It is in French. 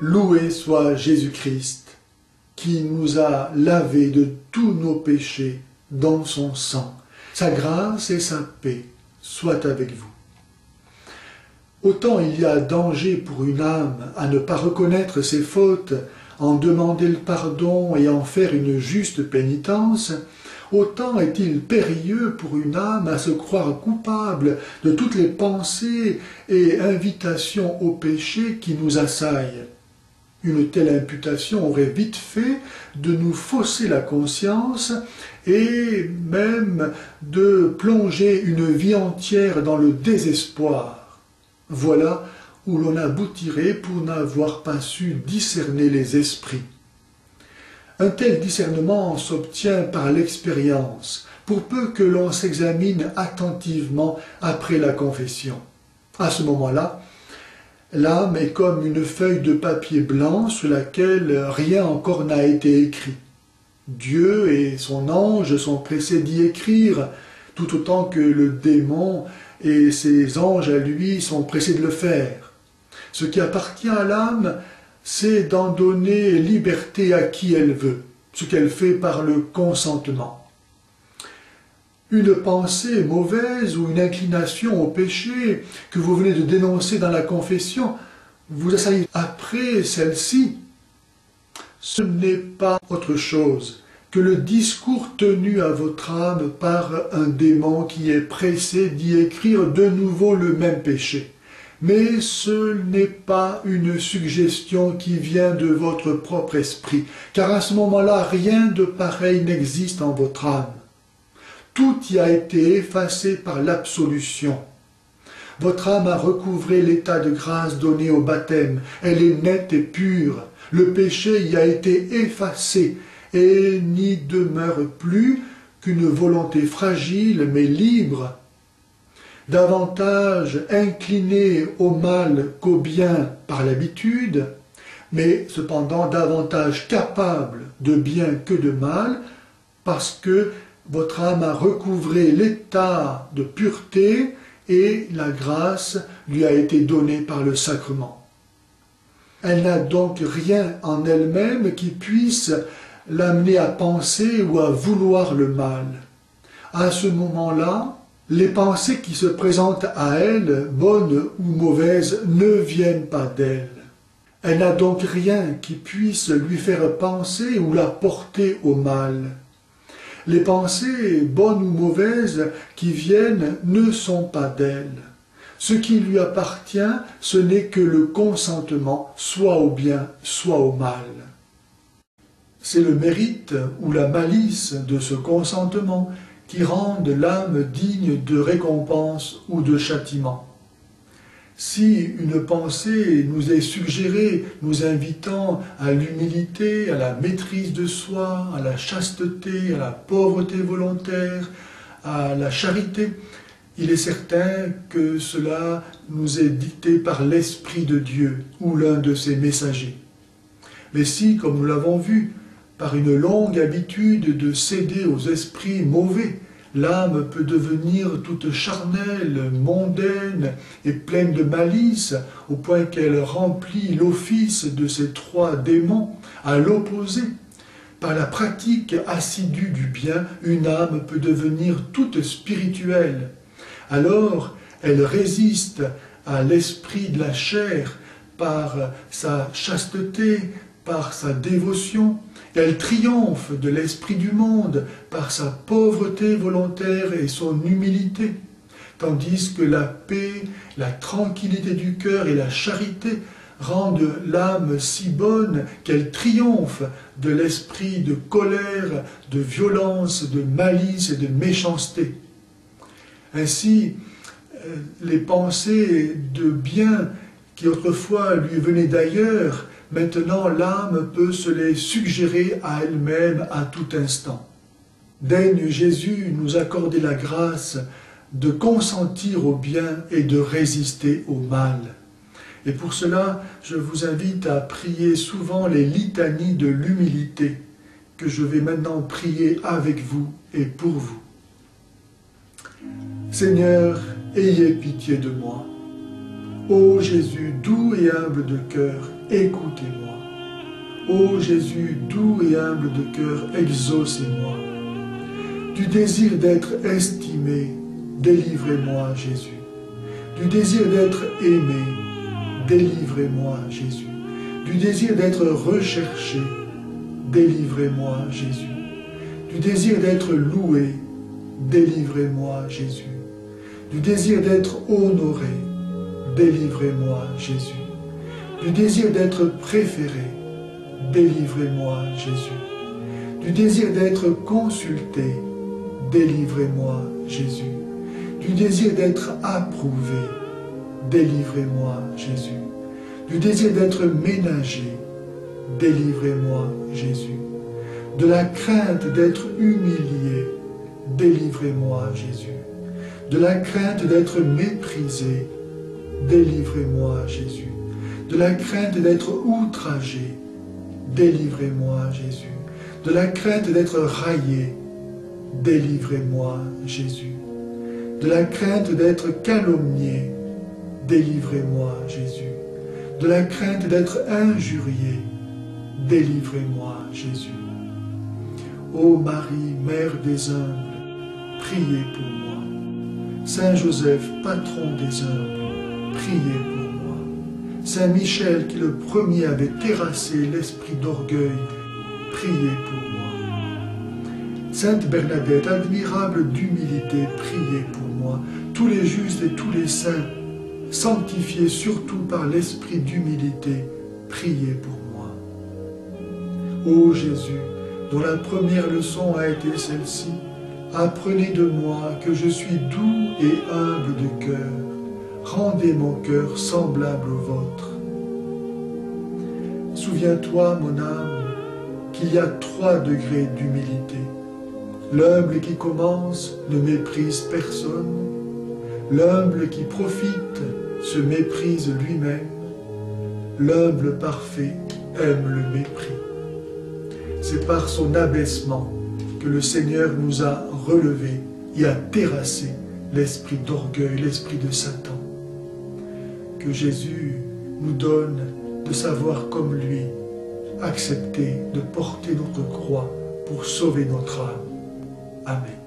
Loué soit Jésus-Christ, qui nous a lavés de tous nos péchés dans son sang. Sa grâce et sa paix soient avec vous. Autant il y a danger pour une âme à ne pas reconnaître ses fautes, en demander le pardon et en faire une juste pénitence, autant est-il périlleux pour une âme à se croire coupable de toutes les pensées et invitations au péché qui nous assaillent. Une telle imputation aurait vite fait de nous fausser la conscience et même de plonger une vie entière dans le désespoir. Voilà où l'on aboutirait pour n'avoir pas su discerner les esprits. Un tel discernement s'obtient par l'expérience, pour peu que l'on s'examine attentivement après la confession. À ce moment-là, l'âme est comme une feuille de papier blanc sur laquelle rien encore n'a été écrit. Dieu et son ange sont pressés d'y écrire, tout autant que le démon et ses anges à lui sont pressés de le faire. Ce qui appartient à l'âme, c'est d'en donner liberté à qui elle veut, ce qu'elle fait par le consentement. Une pensée mauvaise ou une inclination au péché que vous venez de dénoncer dans la confession, vous asseyez après celle-ci. Ce n'est pas autre chose que le discours tenu à votre âme par un démon qui est pressé d'y écrire de nouveau le même péché. Mais ce n'est pas une suggestion qui vient de votre propre esprit, car à ce moment-là, rien de pareil n'existe en votre âme. Tout y a été effacé par l'absolution. Votre âme a recouvré l'état de grâce donné au baptême. Elle est nette et pure. Le péché y a été effacé et n'y demeure plus qu'une volonté fragile mais libre, davantage inclinée au mal qu'au bien par l'habitude, mais cependant davantage capable de bien que de mal, parce que votre âme a recouvré l'état de pureté et la grâce lui a été donnée par le sacrement. Elle n'a donc rien en elle-même qui puisse l'amener à penser ou à vouloir le mal. À ce moment-là, les pensées qui se présentent à elle, bonnes ou mauvaises, ne viennent pas d'elle. Elle n'a donc rien qui puisse lui faire penser ou la porter au mal. Les pensées, bonnes ou mauvaises, qui viennent ne sont pas d'elle. Ce qui lui appartient, ce n'est que le consentement, soit au bien, soit au mal. C'est le mérite ou la malice de ce consentement qui rendent l'âme digne de récompense ou de châtiment. Si une pensée nous est suggérée, nous invitant à l'humilité, à la maîtrise de soi, à la chasteté, à la pauvreté volontaire, à la charité, il est certain que cela nous est dicté par l'Esprit de Dieu ou l'un de ses messagers. Mais si, comme nous l'avons vu, par une longue habitude de céder aux esprits mauvais, l'âme peut devenir toute charnelle, mondaine et pleine de malice, au point qu'elle remplit l'office de ces trois démons à l'opposé. Par la pratique assidue du bien, une âme peut devenir toute spirituelle. Alors, elle résiste à l'esprit de la chair par sa chasteté, par sa dévotion. Elle triomphe de l'esprit du monde par sa pauvreté volontaire et son humilité, tandis que la paix, la tranquillité du cœur et la charité rendent l'âme si bonne qu'elle triomphe de l'esprit de colère, de violence, de malice et de méchanceté. Ainsi, les pensées de bien qui autrefois lui venaient d'ailleurs, maintenant l'âme peut se les suggérer à elle-même à tout instant. Daigne Jésus nous accorder la grâce de consentir au bien et de résister au mal. Et pour cela, je vous invite à prier souvent les litanies de l'humilité, que je vais maintenant prier avec vous et pour vous. Seigneur, ayez pitié de moi. Ô Jésus, doux et humble de cœur, écoutez-moi. Ô Jésus, doux et humble de cœur, exaucez-moi. Du désir d'être estimé, délivrez-moi, Jésus. Du désir d'être aimé, délivrez-moi, Jésus. Du désir d'être recherché, délivrez-moi, Jésus. Du désir d'être loué, délivrez-moi, Jésus. Du désir d'être honoré, délivrez-moi, Jésus. Du désir d'être préféré, délivrez-moi, Jésus. Du désir d'être consulté, délivrez-moi, Jésus. Du désir d'être approuvé, délivrez-moi, Jésus. Du désir d'être ménagé, délivrez-moi, Jésus. De la crainte d'être humilié, délivrez-moi, Jésus. De la crainte d'être méprisé, délivrez-moi, Jésus. De la crainte d'être outragé, délivrez-moi, Jésus. De la crainte d'être raillé, délivrez-moi, Jésus. De la crainte d'être calomnié, délivrez-moi, Jésus. De la crainte d'être injurié, délivrez-moi, Jésus. Ô Marie, Mère des humbles, priez pour moi. Saint Joseph, patron des humbles, priez pour moi. Saint Michel, qui le premier avait terrassé l'esprit d'orgueil, priez pour moi. Sainte Bernadette, admirable d'humilité, priez pour moi. Tous les justes et tous les saints, sanctifiés surtout par l'esprit d'humilité, priez pour moi. Ô Jésus, dont la première leçon a été celle-ci, apprenez de moi que je suis doux et humble de cœur. Rendez mon cœur semblable au vôtre. Souviens-toi, mon âme, qu'il y a 3 degrés d'humilité. L'humble qui commence ne méprise personne. L'humble qui profite se méprise lui-même. L'humble parfait aime le mépris. C'est par son abaissement que le Seigneur nous a relevés et a terrassé l'esprit d'orgueil, l'esprit de Satan. Que Jésus nous donne de savoir comme lui, accepter de porter notre croix pour sauver notre âme. Amen.